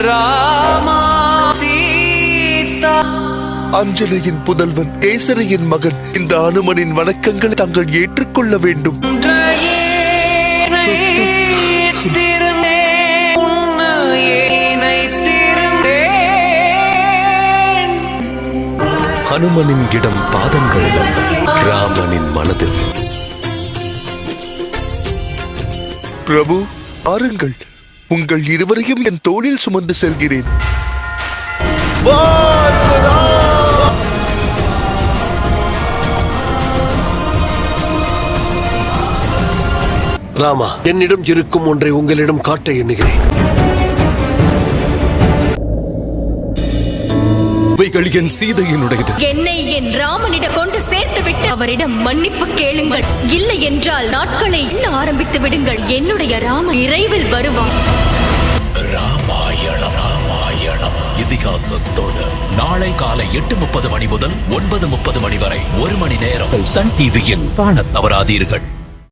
ராமா சீதா அஞ்சலியின் புதல்வன் கேசரியின் மகன் இந்த அனுமனின் வணக்கங்களை தாங்கள் ஏற்றுக்கொள்ள வேண்டும். ஹனுமனின் இடம் பாதங்களில் அல்ல, ராமனின் மனதில். பிரபு, பாருங்கள், உங்கள் இருவரையும் என் தோளில் சுமந்து செல்கிறேன். ராமா, என்னிடம் இருக்கும் ஒன்றை உங்களிடம் காட்ட எண்ணுகிறேன். என் சீதையினுடையது. என்னை என் ராமனிடம் கொண்டு சேர்த்து விட்டு அவரிடம் மன்னிப்பு கேளுங்கள். இல்லை என்றால் நாட்களை எண்ண ஆரம்பித்து விடுங்கள். என்னுடைய ராம விரைவில் வருவார். ராமாயணம் இதிகாசத்தோடு நாளை காலை 8:30 மணி முதல் 9:30 மணி வரை 1 மணி நேரம் சன் டிவியில் காணத் தவறாதீர்கள்.